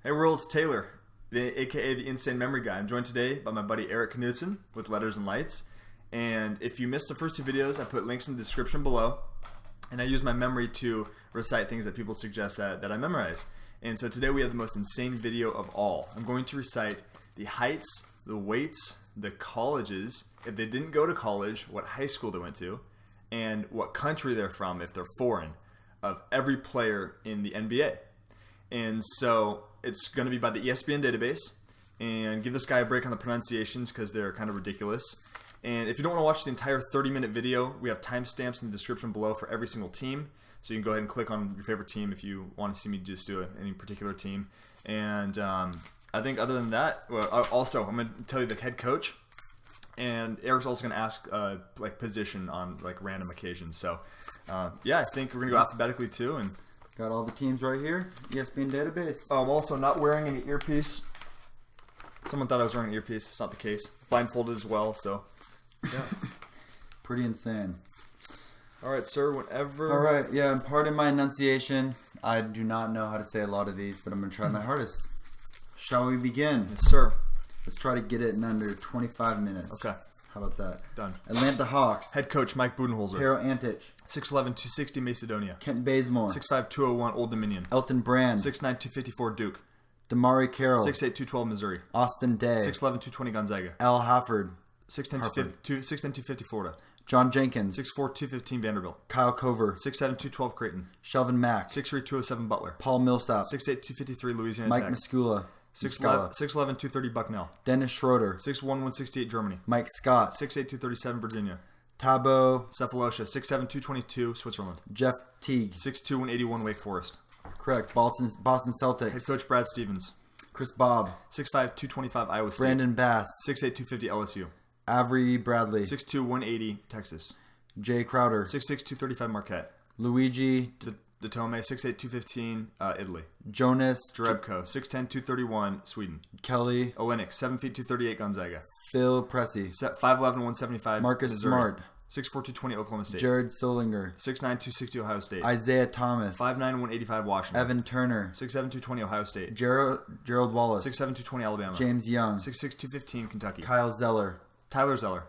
Hey world, it's Taylor, aka the Insane Memory Guy. I'm joined today by my buddy Eric Knudsen with Letters and Lights. And if you missed the first two videos, I put links in the description below. And I use my memory to recite things that people suggest that I memorize. And so today we have the most insane video of all. I'm going to recite the heights, the weights, the colleges, if they didn't go to college, what high school they went to, and what country they're from, if they're foreign, of every player in the NBA. And so it's going to be by the ESPN database, and give this guy a break on the pronunciations because they're kind of ridiculous. And if you don't want to watch the entire 30-minute video, we have timestamps in the description below for every single team. So you can go ahead and click on your favorite team if you want to see me just do any particular team. And I think other than that, well, also I'm going to tell you the head coach. And Eric's also going to ask like position on like random occasions. So yeah, I think we're going to go alphabetically too. And got all the teams right here. ESPN database. I'm also not wearing any earpiece. Someone thought I was wearing an earpiece. It's not the case. Blindfolded as well. So yeah, pretty insane. All right, sir. Whenever. All right. Yeah, and pardon my enunciation. I do not know how to say a lot of these, but I'm going to try my hardest. Shall we begin? Yes, sir. Let's try to get it in under 25 minutes. Okay. How about that? Done. Atlanta Hawks. Head coach Mike Budenholzer. Hero Antich. 6'11", 260 Macedonia. Kent Bazemore. 6'5", 201 Old Dominion. Elton Brand. 6'9", 254 Duke. Damari Carroll. 6'8", 212 Missouri. Austin Day. 6'11", 220 Gonzaga. Al Hafford. 6'10", 250 Florida. John Jenkins. 6'4", 215 Vanderbilt. Kyle Cover. 6'7", 212 Creighton. Shelvin Mack. 6'3", 207 Butler. Paul Millsap. 6'8", 253 Louisiana Mike Tech. Muscula. 6'11", 230 Bucknell. Dennis Schroeder. 6'1", 168 Germany. Mike Scott. 6'8", 237 Virginia. Tabo. Cephalosha. 6'7", 222 Switzerland. Jeff Teague. 6'2", 181 Wake Forest. Correct. Boston Celtics. Head coach Brad Stevens. Chris Bobb. 6'5", 225 Iowa State. Brandon Bass. 6'8", 250 LSU. Avery Bradley. 6'2", 180 Texas. Jay Crowder. 6'6", 235 Marquette. Luigi Datome. 6'8", 215 Italy. Jonas Jerebko. 6'10", 231 Sweden. Kelly. Olenek. 7 feet, 238 Gonzaga. Phil Pressey. 5'11", 175 Marcus Missouri. Smart. 6'4", 220 Oklahoma State. Jared Solinger. 6'9", 260 Ohio State. Isaiah Thomas. 5'9", 185 Washington. Evan Turner. 6'7", 220 Ohio State. Gerald Wallace. 6'7", 220 Alabama. James Young. 6'6", 215 Kentucky. Kyle Zeller. Tyler Zeller.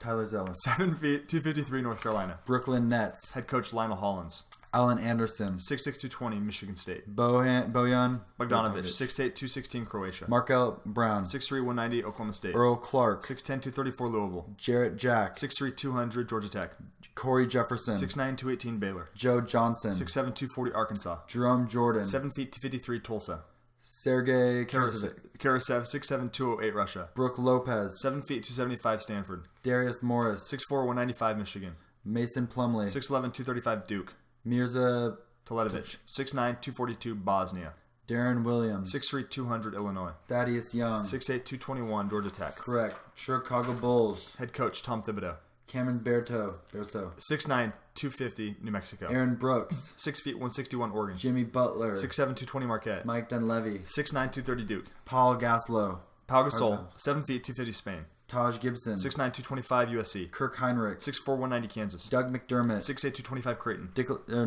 7 feet, 253 North Carolina. Brooklyn Nets. Head coach Lionel Hollins. Alan Anderson. 6'6", 220 Michigan State. Bojan Bogdanovic. 6'8", 216 Croatia. Markel Brown. 6'3", 190 Oklahoma State. Earl Clark. 6'10", 234 Louisville. Jarrett Jack. 6'3", 200 Georgia Tech. Corey Jefferson. 6'9", 218 Baylor. Joe Johnson. 6'7", 240 Arkansas. Jerome Jordan. 7 feet, 253 Tulsa. Sergey Karasev. 6'7", 208 Russia. Brooke Lopez. 7 feet, 275 Stanford. Darius Morris. 6'4", 195 Michigan. Mason Plumlee. 6'11", 235 Duke. Mirza Teledovic. 6'9", 242 Bosnia. Darren Williams. 6'3", 200 Illinois. Thaddeus Young. 6'8", 221 Georgia Tech. Correct. Chicago Bulls. Head coach Tom Thibodeau. Cameron Berto. 6'9", 250 New Mexico. Aaron Brooks. 6 feet, 161 Oregon. Jimmy Butler. 6'7", 220 Marquette. Mike Dunleavy. 6'9", 230 Duke. Paul Gaslow. Pau Gasol. 7 feet, 250 Spain. Taj Gibson. 6'9", 225 USC. Kirk Heinrich. 6'4", 190 Kansas. Doug McDermott. 6'8", 225 Creighton.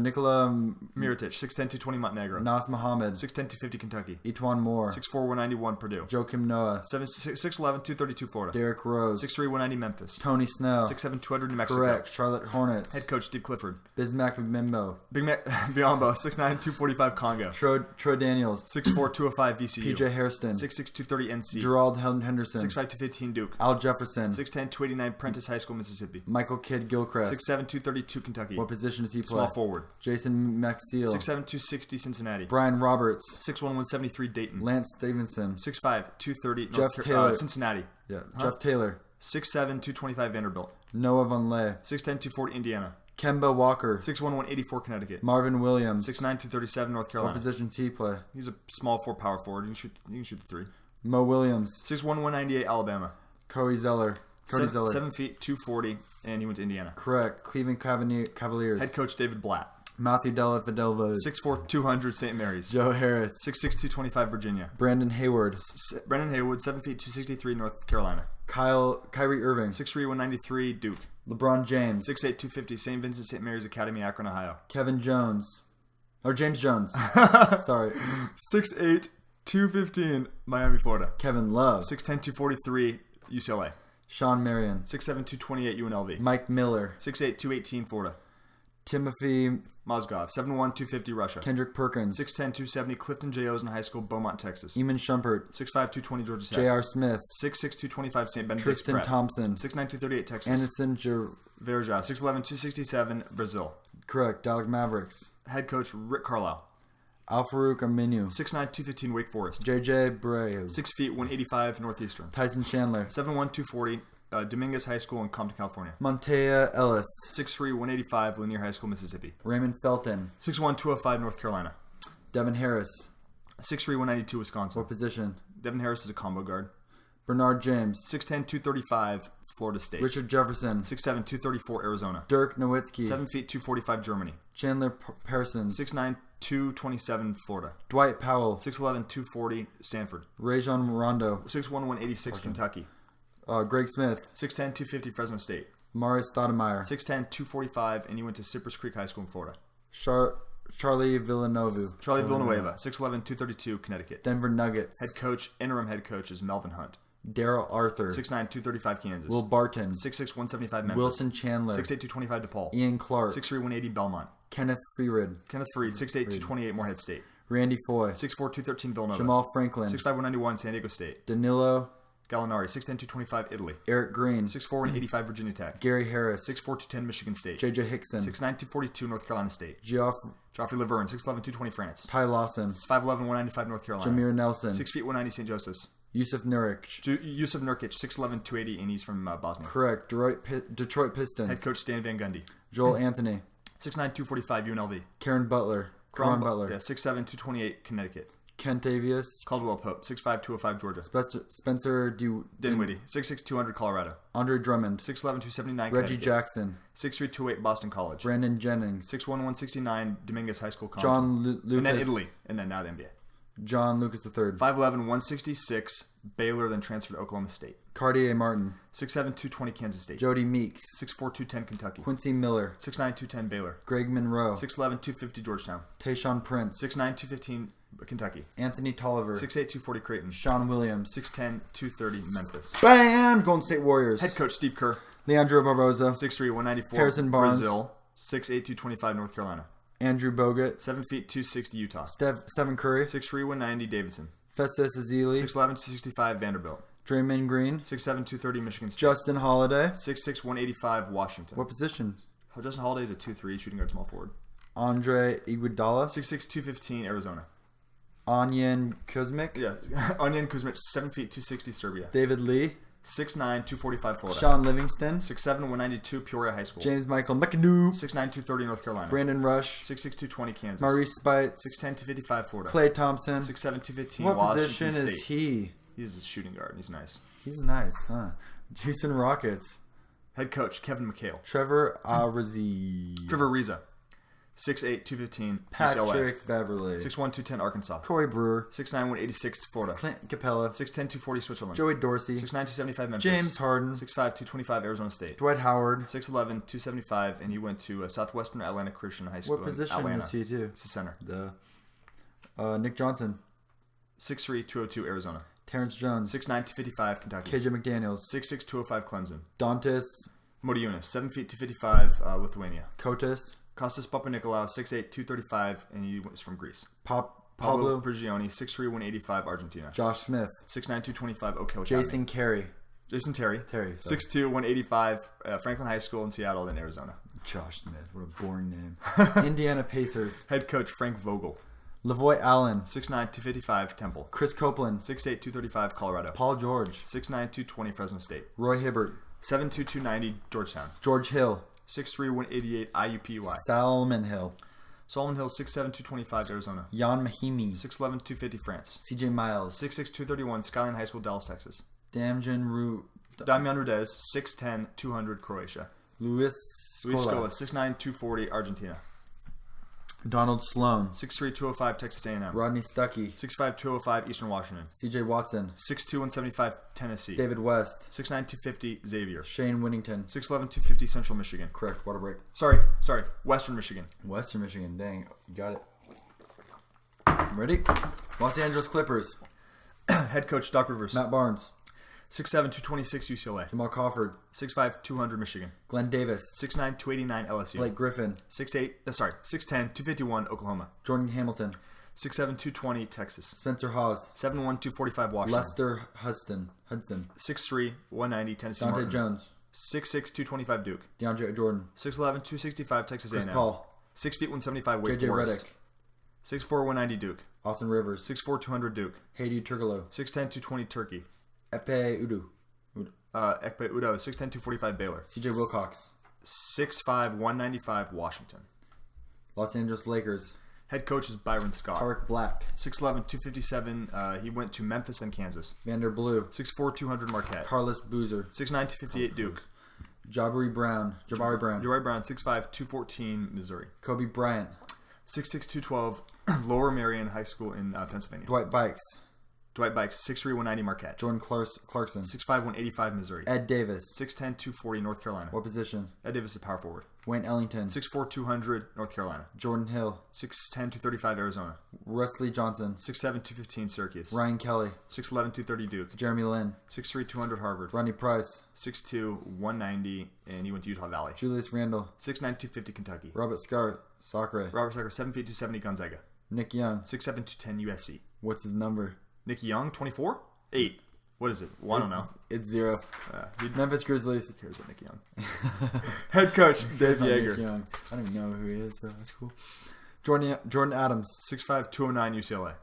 Nikola Mirotic. 6'10", 220 Montenegro. Nas Mohammed. 6'10", 250 Kentucky. Etwan Moore. 6'4", 191 Purdue. Joakim Noah. 6'11", 232 Florida. Derrick Rose. 6'3", 190 Memphis. Tony Snow. 6'7", 200 New Mexico. Correct. Charlotte Hornets. Head coach Steve Clifford. Bismack McMimbo. Big Mac Biombo. 6'9", 245 Congo. Troy Daniels. 6'4", 205 VCU. PJ Hairston. 6'6", 230 NC. Gerald Henderson. 6'5", 215 Duke. Al Jefferson. 6'10", 289 Prentice High School, Mississippi. Michael Kidd Gilchrist. 6'7", 232 Kentucky. What position does he play? Small forward. Jason Maxiel. 6'7", 260 Cincinnati. Brian Roberts. 6'1", 173 Dayton. Lance Stevenson. 6'5", 230 Jeff Taylor. Cincinnati. Yeah. Jeff Taylor. 6'7", 225 Vanderbilt. Noah Von Lay. 6'10", 240 Indiana. Kemba Walker. 6'1", 184 Connecticut. Marvin Williams. 6'9", 237 North What Carolina. position does he play? He's a small power forward. You can shoot the three. Mo Williams. 6'1", 198 Alabama. Cody Zeller. 7 feet, 240, and he went to Indiana. Correct. Cleveland Cavaliers. Head coach David Blatt. Matthew Dellavedova. 6'4", 200 St. Mary's. Joe Harris. 6'6", 225 Virginia. Brandon Hayward. Brendan Haywood, 7 feet, 263 North Carolina. Kyrie Irving. 6'3", 193 Duke. LeBron James. 6'8", 250 St. Vincent St. Mary's Academy, Akron, Ohio. Kevin Jones. Or James Jones. Sorry. 6'8", 215, Miami, Florida. Kevin Love. 6'10", 243, UCLA. Sean Marion. 6'7", 228, UNLV. Mike Miller. 6'8", 218, Florida. Timothy Mozgov. 7'1", 250, Russia. Kendrick Perkins. 6'10", 270, Clifton J. Ozen High School, Beaumont, Texas. Eamon Shumpert. 6'5", 220, Georgia Tech. J.R. Smith. 6'6", 225, St. Benedict's Tristan Prep. Thompson. 6'9", 238, Texas. Anderson Verja. 6'11", 267, Brazil. Correct. Dallas Mavericks. Head coach Rick Carlisle. Al-Farouk Aminu. 6'9", 215, Wake Forest. J.J. Breu. 6 feet, 185, Northeastern. Tyson Chandler. 7'1", 240, Dominguez High School in Compton, California. Montea Ellis. 6'3", 185, Lanier High School, Mississippi. Raymond Felton. 6'1", 205, North Carolina. Devin Harris. 6'3", 192, Wisconsin. What position? Devin Harris is a combo guard. Bernard James. 6'10", 235, Florida State. Richard Jefferson. 6'7", 234, Arizona. Dirk Nowitzki. 7 feet, 245, Germany. Chandler Parsons. 6'9", 227, Florida. Dwight Powell. 6'11", 240, Stanford. Rajon Rondo. 6'1", 186, Kentucky. Greg Smith. 6'10", 250, Fresno State. Marius Stoudemire. 6'10", 245, and he went to Cypress Creek High School in Florida. Charlie Villanueva. Charlie Villanueva. 6'11", 232, Connecticut. Denver Nuggets. Interim head coach is Melvin Hunt. Daryl Arthur. 6'9", 235, Kansas. Will Barton. 6'6", 175, Memphis. Wilson Chandler. 6'8", 225, DePaul. Ian Clark. 6'3", 180, Belmont. Kenneth Freerid. Kenneth Freed. 6'8", 228, Morehead State. Randy Foy. 6'4", 213, Villanova. Jamal Franklin. 6'5", 191, San Diego State. Danilo Gallinari. 6'10", 225, Italy. Eric Green. 6'4", 185, Virginia Tech. Gary Harris. 6'4", 210, Michigan State. J.J. Hickson. 6'9", 242, North Carolina State. Geoffrey Laverne. 6'11", 220, France. Ty Lawson. 5'11", 195, North Carolina. Jameer Nelson. 6 feet, 190, St. Joseph's. Yusuf Nurkic. Yusuf Nurkic. 6'11", 280, and he's from Bosnia. Correct. Detroit Pistons. Head coach Stan Van Gundy. Joel Anthony. 6'9", 245, UNLV. Karen Butler. Caron Butler. Yeah, 6'7", 228, Connecticut. Kent Avius. Caldwell Pope. 6'5", 205, Georgia. Spencer Dinwiddie. 6'6", 200, Colorado. Andre Drummond. 6'11", 279, Reggie Connecticut. Jackson. 6'3", 208, Boston College. Brandon Jennings. 6'1", 169, Dominguez High School. John Lucas. And then Italy. And then now the NBA. John Lucas III. 5'11", 166, Baylor, then transferred to Oklahoma State. Cartier Martin. 6'7", 220, Kansas State. Jody Meeks. 6'4", 210, Kentucky. Quincy Miller. 6'9", 210, Baylor. Greg Monroe. 6'11", 250, Georgetown. Tayshaun Prince. 6'9", 215, Kentucky. Anthony Tolliver. 6'8", 240, Creighton. Sean Williams. 6'10", 230, Memphis. Bam! Golden State Warriors. Head coach Steve Kerr. Leandro Barboza. 6'3", 194, Harrison Barnes. Brazil. 6'8", 225, North Carolina. Andrew Bogut. 7 feet, 260, Utah. Stephen Curry. 6'3", 190, Davidson. Festus Ezeli. 6'11", 265, Vanderbilt. Draymond Green. 6'7", 230, Michigan State. Justin Holiday. 6'6", 185, Washington. What position? Justin Holiday is a 2'3", shooting guard, small forward. Andre Iguodala. 6'6", 215, Arizona. Anyan Kuzmic. Yeah, Onion Kuzmic, 7 feet, 260, Serbia. David Lee. 6'9", 245, Florida. Sean Livingston. 6'7", 192, Peoria High School. James Michael McAdoo. 6'9", 230, North Carolina. Brandon Rush. 6'6", 220, Kansas. Maurice Spites. 6'10", 255, Florida. Clay Thompson. 6'7", 215, What Washington position State. is he? He's a shooting guard. He's nice. He's nice, huh? Houston Rockets. Head coach Kevin McHale. Trevor Ariza. Trevor Ariza. 6'8", 215, Patrick UCLA. Beverly. 6'1", 210, Arkansas. Corey Brewer. 6'9", 186, Florida. Clint Capella. 6'10", 240, Switzerland. Joey Dorsey. 6'9", 275, Memphis. James Harden. 6'5", 225, Arizona State. Dwight Howard. 6'11", 275, and he went to Southwestern Atlanta Christian High School What position in Atlanta. is he too? He's a center. Nick Johnson. 6'3", 202, Arizona. Terrence Jones. 6'9", 255, Kentucky. KJ McDaniels. 6'6", 205, Clemson. Dantas. Modiunas, 7 feet, 255, Lithuania. Kotis. Kostas Papanikolaou, 6'8", 235, and he was from Greece. Pablo. Prigioni, 6'3", 185, Argentina. Josh Smith. 6'9", 225, Oak Hill Jason Academy. Carey. Jason Terry. 6'2", 185, Franklin High School in Seattle, then Arizona. Josh Smith. What a boring name. Indiana Pacers. Head coach Frank Vogel. Lavoy Allen. 6'9", 255, Temple. Chris Copeland. 6'8", 235, Colorado. Paul George. 6'9", 220, Fresno State. Roy Hibbert. 7'2", 290, Georgetown. George Hill. 6'3", 188, IUPUI. Salomon Hill. Solomon Hill, 6'7", 225, Arizona. Jan Mahimi. 6'11", 250, France. CJ Miles. 6'6", 231, Skyline High School, Dallas, Texas. Damian Rudez, 6'10", 200, Croatia. Luis Scola, 6'9", 240, Argentina. Donald Sloan. 6'3", 205, Texas A&M. Rodney Stuckey. 6'5", 205, Eastern Washington. CJ Watson. 6'2", 175, Tennessee. David West. 6'9", 250, Xavier. Shane Winnington. 6'11", 250, Central Michigan. Correct. Water break. Sorry, Western Michigan. Western Michigan. Dang. You got it. I'm ready. Los Angeles Clippers. Head coach Doc Rivers. Matt Barnes. 6'7", 226 UCLA. Jamal Crawford. 6'5", 200 Michigan. Glenn Davis. 6'9", 289 LSU. Blake Griffin. 6'10", 251 Oklahoma. Jordan Hamilton. 6'7", 220 Texas. Spencer Hawes. 7'1", 245 Washington. Lester Hudson. 6'3", 190 Tennessee Dante Martin. Jones. 6'6", 225 Duke. DeAndre Jordan. 6'11", 265 Texas Chris A&M. Paul. 6 feet, 175 Wake JJ Forest. Redick. 6'4", 190 Duke. Austin Rivers. 6'4", 200 Duke. Haiti Turkoglu. 6'10", 220 Turkey. Epe Udu. Ekpe Udo, 6'10", 245 Baylor. CJ Wilcox. 6'5", 195 Washington. Los Angeles Lakers. Head coach is Byron Scott. Tarek Black. 6'11", 257. He went to Memphis and Kansas. Vander Blue. 6'4", 200 Marquette. Carlos Boozer. 6'9", 258 Duke. Jabari Brown. Jabari Brown, 6'5", 214 Missouri. Kobe Bryant. 6'6", 212 Lower Marion High School in Pennsylvania. Dwight Bikes. 6'3", 190 Marquette. Jordan Clarkson. 6'5", 185 Missouri. Ed Davis. 6'10", 240 North Carolina. What position? Ed Davis is power forward. Wayne Ellington. 6'4", 200 North Carolina. Jordan Hill. 6'10", 235 Arizona. Wesley Johnson. 6'7", 215 Syracuse. Ryan Kelly. 6'11", 230 Duke. Jeremy Lin. 6'3", 200 Harvard. Ronnie Price. 6'2", 190, and he went to Utah Valley. Julius Randle. 6'9", 250 Kentucky. Robert Sacre. Robert Sacre, 7 feet, 270 Gonzaga. Nick Young. 6'7", 210 USC. What's his number? Nicky Young, 24? 8. What is it? Well, I don't know. It's 0. Memphis Grizzlies. Who cares about Nicky Young? Head coach, Dave Yeager. Young. I don't even know who he is, so that's cool. Jordan Adams. 6'5", 209 UCLA.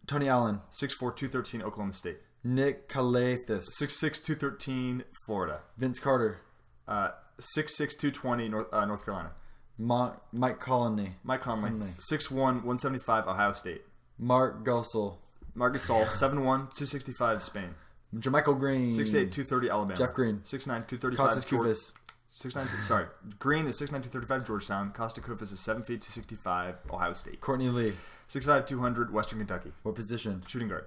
Tony Allen. 6'4", 213 Oklahoma State. Nick Calathis. 6'6", 213 Florida. Vince Carter. 6'6", 220 North Carolina. Mike Conley. 6'1", 175 Ohio State. Mark Gussel. Marc Gasol, 7'1", 265 Spain. Jermichael Green. 6'8", 230 Alabama. Jeff Green. 6'9", 235 Costas Koufis. 6'9", Green is 6'9", 235 Georgetown. Costa Koufis is 7 feet, 265 Ohio State. Courtney Lee. 6'5", 200 Western Kentucky. What position? Shooting guard.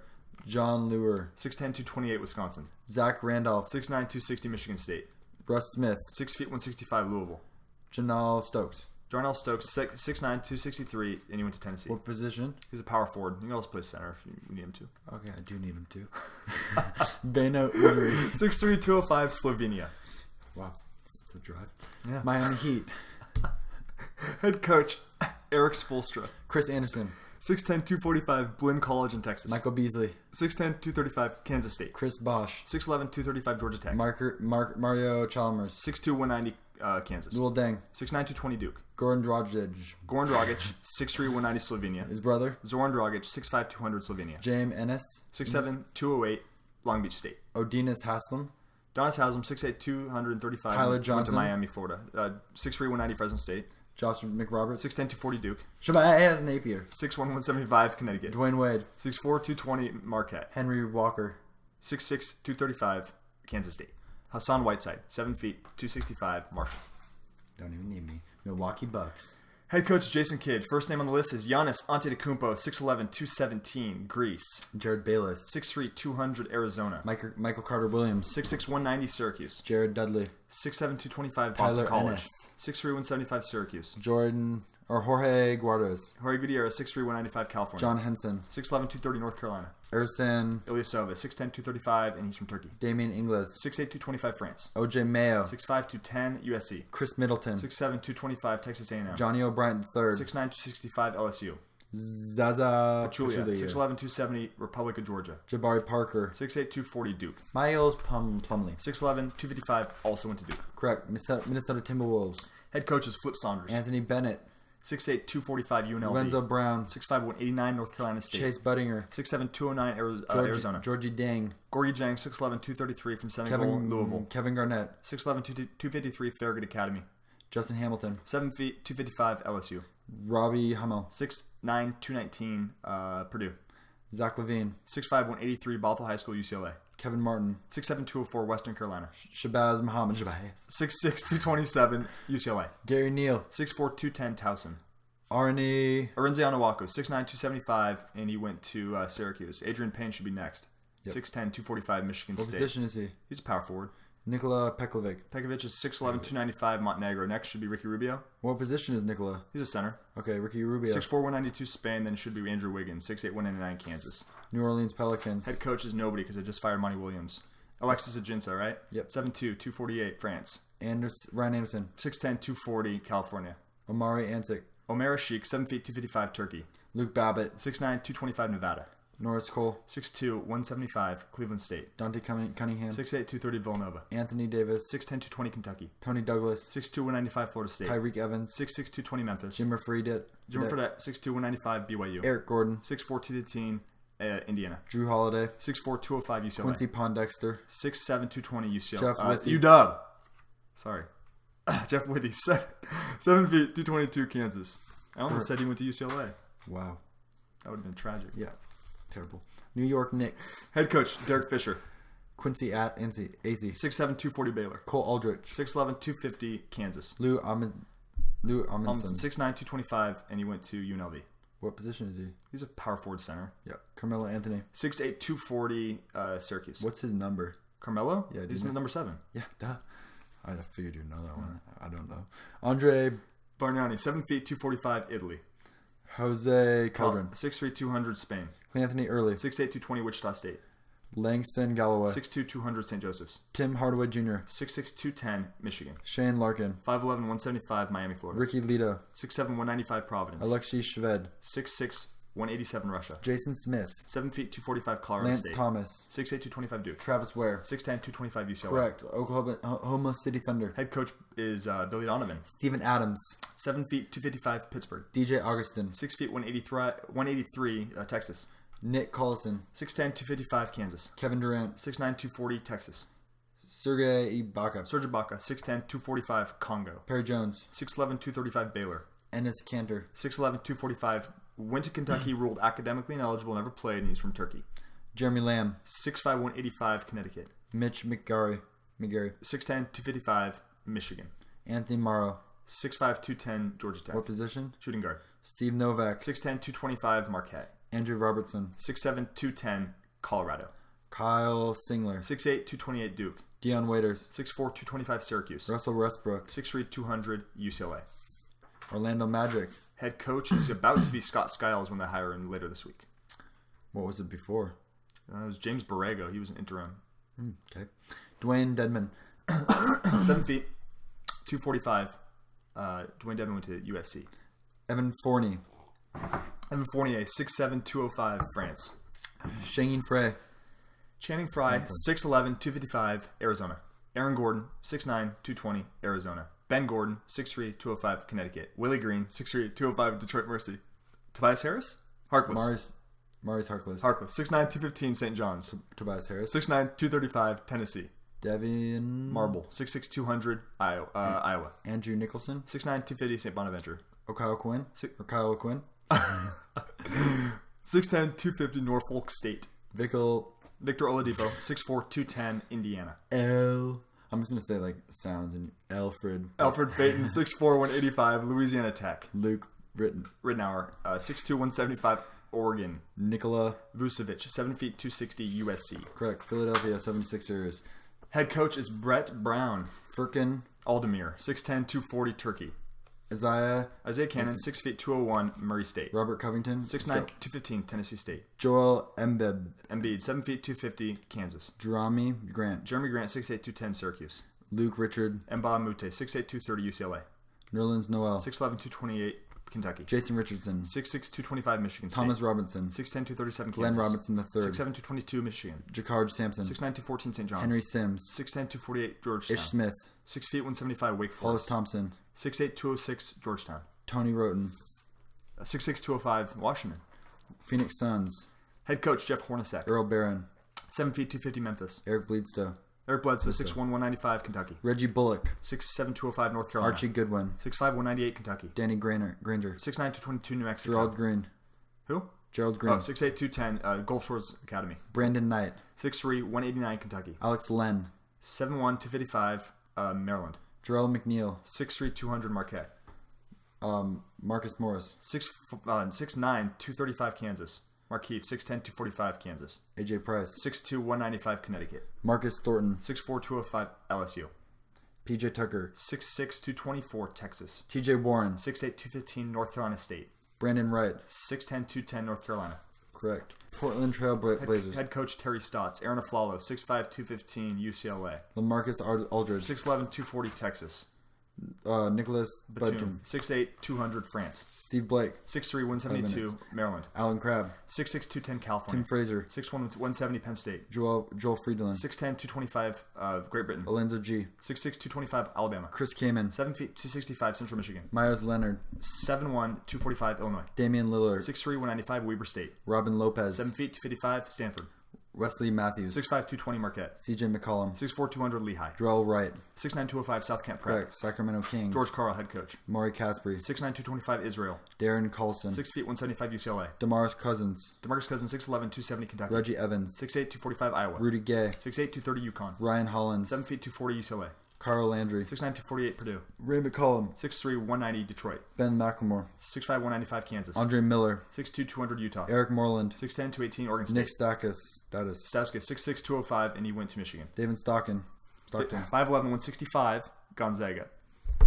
John Lure. 6'10", 228 Wisconsin. Zach Randolph. 6'9", 260 Michigan State. Russ Smith. 6 feet, 165 Louisville. Janelle Stokes. Darnell Stokes, 6'9", 263, and he went to Tennessee. What position? He's a power forward. You can also play center if you need him to. Okay, I do need him to. Beno Udry. 6'3", 205 Slovenia. Wow, that's a drive. Yeah. Miami Heat. Head coach, Eric Spoelstra. Chris Anderson. 6'10", 245 Blinn College in Texas. Michael Beasley. 6'10", 235 Kansas State. Chris Bosch. 6'11", 235 Georgia Tech. Mario Chalmers. 6'2", 190 Kansas. Newell Deng. 6'9", 220 Duke. Goran Dragic. 6'3", 190 Slovenia. His brother. Zoran Dragic, 6'5", 200 Slovenia. James Ennis. 6'7", 208 Long Beach State. Odinus Haslam. Donis Haslam, 6'8", 235. Tyler Went Johnson. to Miami, Florida. 6'3", 190 Fresno State. Josh McRoberts. 6'10", 240 Duke. Shabazz Napier. 6'1", 175 Connecticut. Dwayne Wade. 6'4", 220 Marquette. Henry Walker. 6'6", 235 Kansas State. Hassan Whiteside, 7 feet, 265 Marshall. Don't even need me. Milwaukee Bucks. Head coach Jason Kidd. First name on the list is Giannis Antetokounmpo, 6'11", 217 Greece. Jared Bayless. 6'3", 200 Arizona. Michael Carter Williams. 6'6", 190 Syracuse. Jared Dudley. 6'7", 225 Boston Tyler College. Ennis. 6'3", 175 Syracuse. Jorge Guardas. Jorge Gutierrez, 6'3", 195 California. John Henson. 6'11", 230 North Carolina. Ersan Ilyasova, 6'10", 235 and he's from Turkey. Damian Ingles. 6'8", 225 France. OJ Mayo. 6'5", 210 USC. Chris Middleton. 6'7", 225 Texas A&M. Johnny O'Brien III. 6'9", 265 LSU. Zaza Pachulia, Pachulia. 6'11", 270 Republic of Georgia. Jabari Parker. 6'8", 240 Duke. Miles Plumley. 6'11", 255 also went to Duke. Correct. Minnesota Timberwolves. Head coach is Flip Saunders. Anthony Bennett. 6'8", 245 UNLV. Lorenzo Brown. 6'5", 189 North Carolina State. Chase Buttinger. 6'7", 209 Arizona. Georgie Dang. Gorgie Jang, 6'11", 233 from Senegal, Louisville. Kevin Garnett. 6'11", 253 Farragut Academy. Justin Hamilton. 7 feet, 255 LSU. Robbie Hummel. 6'9", 219 Purdue. Zach Levine. 6'5", 183 Bothell High School, UCLA. Kevin Martin. 6'7", 204 Western Carolina. Shabazz Muhammad. 6'6", 227 UCLA. Gary Neal. 6'4", 210 Towson. Arnie. Arinze Onuaku, 6'9", 275 and he went to Syracuse. Adrian Payne should be next. Yep. 6'10", 245 Michigan What State. position is he? He's a power forward. Nikola Pekovic. Pekovic is 6'11", 295, Montenegro. Next should be Ricky Rubio. What position is Nikola? He's a center. Okay, Ricky Rubio. 6'4", 192, Spain. Then should be Andrew Wiggins. 6'8", 199, Kansas. New Orleans Pelicans. Head coach is nobody because they just fired Monty Williams. Alexis Ajinça, right? Yep. 7'2", 248, France. Ryan Anderson. 6'10", 240, California. Omari Ansik. Omer Sheik, 7 feet, 255, Turkey. Luke Babbitt. 6'9", 225, Nevada. Norris Cole. 6'2", 175, Cleveland State. Dante Cunningham. 6'8", 230, Villanova. Anthony Davis. 6'10", 220, Kentucky. Tony Douglas. 6'2", 195, Florida State. Tyreek Evans. 6'6", 220, Memphis. Jimmer Fredette. Jimmer Fredette, 6'2", 195, BYU. Eric Gordon. 6'4", 215, Indiana. Drew Holiday. 6'4", 205, UCLA. Quincy Pondexter. 6'7", 220, UCLA. Jeff Withey. UW. Sorry. Jeff Withey, 7 feet, 222, Kansas. I almost said he went to UCLA. Wow. That would have been tragic. Yeah. Terrible. New York Knicks. Head coach, Derek Fisher. Quincy AZ. 6'7", 240, Baylor. Cole Aldrich. 6'11", 250, Kansas. Lou Amundsen. 6'9", 225, and he went to UNLV. What position is he? He's a power forward center. Yeah. Carmelo Anthony. 6'8", 240, Syracuse. What's his number? Carmelo? Yeah, he's number 7. Yeah, duh. I figured you'd know that one. I don't know. Andre Bargnani, 7 feet, 245, Italy. Jose Caldron. 6'3", 200, Spain. Anthony Early. 6'8", 220, Wichita State. Langston Galloway. 6'2", 200, St. Joseph's. Tim Hardaway Jr. 6'6", 210, Michigan. Shane Larkin. 5'11", 175, Miami, Florida. Ricky Lito. 6'7", 195, Providence. Alexei Shved. 6'6", 187, Russia. Jason Smith. 7 feet, 245, Colorado Lance State. Thomas. 6'8", 225, Duke. Travis Ware. 6'10", 225, UCLA. Correct. Oklahoma City Thunder. Head coach is Billy Donovan. Steven Adams. 7 feet, 255, Pittsburgh. DJ Augustin. 6 feet, 183, Texas. Nick Collison. 6'10", 255, Kansas. Kevin Durant. 6'9", 240, Texas. Sergei Ibaka. Serge Ibaka, 6'10", 245, Congo. Perry Jones. 6'11", 235, Baylor. Ennis Cantor. 6'11", 245, went to Kentucky, ruled academically ineligible, never played, and he's from Turkey. Jeremy Lamb. 6'5", 185, Connecticut. Mitch McGarry. 6'10", 255, Michigan. Anthony Morrow. 6'5", 210, Georgia Tech. What position? Shooting guard. Steve Novak. 6'10", 225, Marquette. Andrew Robertson. 6'7", 210, Colorado. Kyle Singler. 6'8", 228, Duke. Deion Waiters. 6'4", 225, Syracuse. Russell Westbrook. 6'3", 200, UCLA. Orlando Magic. Head coach is about to be Scott Skiles when they hire him later this week. What was it before? It was James Borrego. He was an interim. Okay. Dwayne Dedman. 7 feet, 245. Dwayne Dedman went to USC. Evan Fournier. Evan Fournier, 6'7", 205, France. Shangin Frey. Channing Frye, 6'11", 255, Arizona. Aaron Gordon, 6'9", 220, Arizona. Ben Gordon, 6'3", 205, Connecticut. Willie Green, 6'3", 205, Detroit Mercy. Tobias Harris? Harkless. Maurice Harkless. 6'9", 215, St. John's. Tobias Harris. 6'9", 235, Tennessee. Devian Marble, 6'6", 200, Iowa. Andrew Nicholson. 6'9", 250, St. Bonaventure. Kyle Quinn. 6'10", 250, Norfolk State. Victor Oladipo, 6'4", 210, Indiana. I'm just going to say like sounds and Alfred Payton, 6'4", 185, Louisiana Tech. Luke Rittenauer, 6'2", 175, Oregon. Nikola Vucevic, 7 feet, 260, USC. Correct. Philadelphia 76ers. Head coach is Brett Brown. Furkan Aldemir, 6'10", 240, Turkey. Isaiah Cannon, 6 feet, 201, Murray State. Robert Covington, 6'9", 215, Tennessee State. Joel Embiid, 7 feet, 250, Kansas. Jeremy Grant, 6'8", 210, Syracuse. Luke Richard, Mba Mute, 6'8", 230, UCLA. Nerlens Noel, 6'11", 228, Kentucky. Jason Richardson, 6'6", 225, Michigan State. Thomas Robinson, 6'10", 237, Kansas. Glenn Robinson III, 6'7", 222, Michigan. Jakard Sampson, 6'9", 214, St. John's. Henry Sims, 6'10", 248, Georgetown. Ish Smith, 6 feet, 175, Wake Hollis Forest. Thompson, 6'8", 206, Georgetown. Tony Roten, 6'6", 205, Washington. Phoenix Suns, Head coach Jeff Hornacek. Earl Barron, 7 feet, 250, Memphis. Eric Bledsoe, Eric Bledsoe, 6'1", 195, Kentucky. Reggie Bullock, 6'7", 205, North Carolina. Archie Goodwin, 6'5", 198, Kentucky. Danny Granger, 6'9", 222, New Mexico. Gerald Green, Who? Gerald Green, 6'8", 210, Gulf Shores Academy. Brandon Knight, 6'3", 189, Kentucky. Alex Len, 7'1", 255, Maryland. Jarrell McNeil, 6'3", 200, Marquette. Marcus Morris, 6'9", 235, Kansas. Markeef, 6'10", 245, Kansas. AJ Price. 6'2", 195, Connecticut. Marcus Thornton. 6'4", 205, LSU. PJ Tucker. 6'6", 224, Texas. TJ Warren. 6'8", 215, North Carolina State. Brandon Wright. 6'10", 210, North Carolina. Correct. Portland Trailblazers. Head coach Terry Stotts. Aaron Aflalo, 6'5", 215, UCLA. LaMarcus Aldridge. 6'11", 240, Texas. Nicholas Batum. Batum. 6'8", 200, France. Steve Blake. 6'3", 172, Maryland. Alan Crabb. 6'6", 210, California. Tim Fraser. 6'1", 170, Penn State. Joel Friedland. 6'10", 225, Great Britain. Alonzo G. 6'6", 225, Alabama. Chris Kaman. 7 feet, 265, Central Michigan. Myers Leonard. 7'1", 245, Illinois. Damian Lillard. 6'3", 195, Weber State. Robin Lopez. 7 feet, 255, Stanford. Wesley Matthews. 6'5", 220, Marquette. CJ McCollum. 6'4", 200, Lehigh. Joel Wright. 6'9", 205, South Kent Prep. Correct. Sacramento Kings. George Karl, head coach. Maury Caspery. 6'9", 225, Israel. Darren Carlson. 6 feet, 175, UCLA. DeMaris Cousins. DeMarcus Cousins, 6'11", 270, Kentucky. Reggie Evans. 6'8", 245, Iowa. Rudy Gay. 6'8", 230, UConn. Ryan Hollins. 7 feet, 240, UCLA. Carl Landry. 6'9", 248, Purdue. Ray McCollum. 6'3", 190, Detroit. Ben McLemore. 6'5", 195, Kansas. Andre Miller. 6'2", 200, Utah. Eric Moreland. 6'10", 218, Oregon State. Nick Status. Stauskas, 6'6", 205, and he went to Michigan. David Stockton. 5'11", 165, Gonzaga.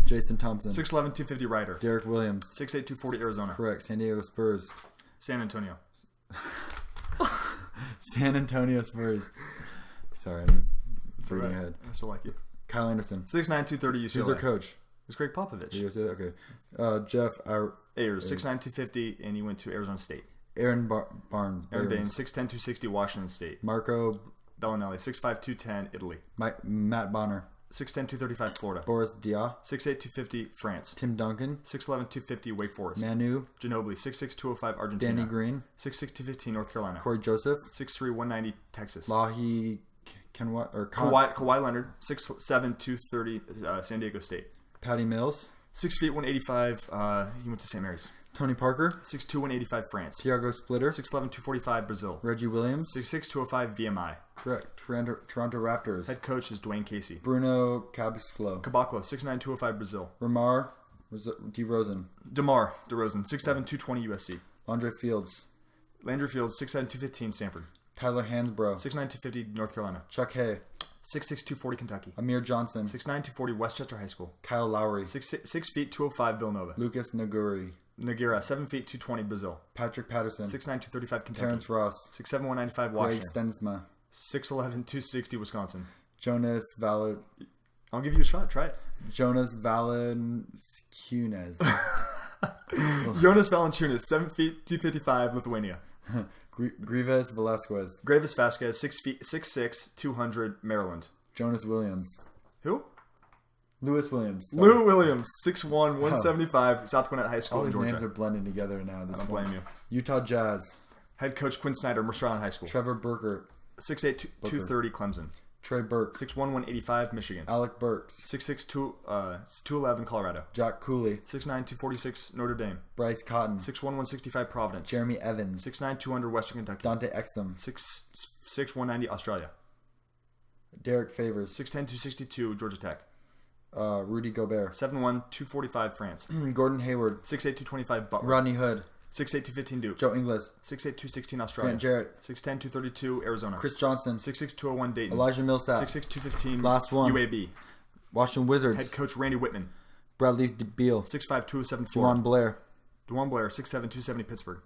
Jason Thompson. 6'11", 250, Ryder. Derek Williams. 6'8", 240, Arizona. Correct. San Diego Spurs. San Antonio. San Antonio Spurs. Sorry, I'm just reading ahead. I still like you. Kyle Anderson. 6'9", 230, UCLA. Who's their coach? It's Greg Popovich. Did you say that? Okay. Jeff Ayers, 6'9", 250, and he went to Arizona State. Aaron Barnes. Aaron Baines, 6'10", 260, Washington State. Marco Bellinelli, 6'5", 210, Italy. Matt Bonner. 6'10", 235, Florida. Boris Dia. 6'8", 250, France. Tim Duncan. 6'11", 250, Wake Forest. Manu. Ginobili, 6'6", 205, Argentina. Danny Green. 6'6", 215, North Carolina. Corey Joseph. 6'3", 190, Texas. Lahi Kawhi Leonard, 6'7", 230, San Diego State. Patty Mills. 6 feet, 185, he went to St. Mary's. Tony Parker. 6'2", 185, France. Tiago Splitter. 6'11", 245, Brazil. Reggie Williams. 6'6", 205, VMI. Correct. Toronto Raptors. Head coach is Dwayne Casey. Bruno Caboclo. 6'9", 205, Brazil. Ramar DeRozan. DeMar DeRozan, 6'7", 220, USC. Landry Fields. Landry Fields, 6'7", 215, Stanford. Tyler Hansbrough. 6'9", 250, North Carolina. Chuck Hay. 6'6", 240, Kentucky. Amir Johnson. 6'9", 240, Westchester High School. Kyle Lowry. 6 feet, 205, Villanova. Lucas Naguri. Nagira, 7 feet, 220, Brazil. Patrick Patterson. 6'9", 235, Kentucky. Terrence Ross. 6'7", 195, Greg Washington. Stensma. 6'11", 260, Wisconsin. Jonas I'll give you a shot. Try it. Jonas Valanciunas. Jonas Valanciunas, 7 feet, 255, Lithuania. Grievous Velasquez. Gravis Vasquez, 6 feet, 6'6", 200, Maryland. Jonas Williams. Who? Lewis Williams. Sorry. Lou Williams, 6'1", 175, South Gwinnett High School All in these Georgia. names are blending together now. I don't blame you. Utah Jazz. Head coach Quinn Snyder, Mercer Island High School. Trevor Burkert. 6'8", 230, Clemson. Trey Burks. 6'1", 185, Michigan. Alec Burks. 6'6", 211, Colorado. Jack Cooley. 6'9", 246, Notre Dame. Bryce Cotton. 6'1", 165, Providence. Jeremy Evans. 6'9", 200, Western Kentucky. Dante Exum. 6'6", 190, Australia. Derek Favors. 6'10", 262, Georgia Tech. Rudy Gobert. 7'1", 245, France. Gordon Hayward. 6'8", 225, Butler. Rodney Hood. 6'8", 215, Duke. Joe Ingles. 6'8", 216, Australia. Grant Jarrett. 6'10", 232, Arizona. Chris Johnson. 6'6", 201, Dayton. Elijah Millsap. 6'6", 215, Last one. UAB. Washington Wizards. Head coach Randy Whitman. Bradley Beal. 6'5", 207, Juwan Florida. Blair. DeJuan Blair, 6'7", 270, Pittsburgh.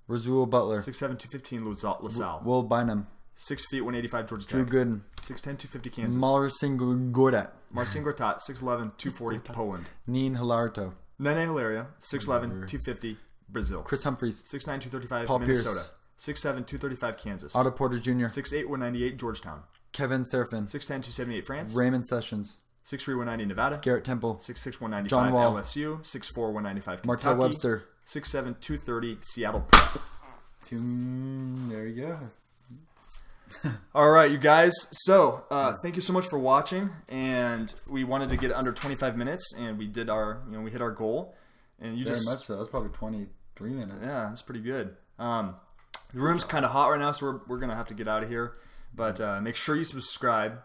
Razul Butler. 6'7", 215, LaSalle. Will Bynum. 6 feet, 185, Georgia Drew Tech. Gooden. 6'10", 250, Kansas. Marcin Gortat. Marcin Gortat, 6'11", 240, Poland. Neen Hilarto. Nene Hilaria, 6'11", 250, Brazil. Chris Humphries. 6'9", 235, Paul Minnesota. Pierce. 6'7", 235, Kansas. Otto Porter Jr. 6'8", 198, Georgetown. Kevin Serafin. 6'10", 278, France. Raymond Sessions. 6'3", 190, Nevada. Garrett Temple. 6'6", 195, John Wall. LSU. 6'4", 195, Kentucky. Martell Webster. 6'7", 230, Seattle Prep. There you go. All right, you guys. So, thank you so much for watching. And we wanted to get under 25 minutes, and we did our, we hit our goal. And you Very much so. That's probably 23 minutes. Yeah, that's pretty good. The room's kind of hot right now, so we're gonna have to get out of here. But make sure you subscribe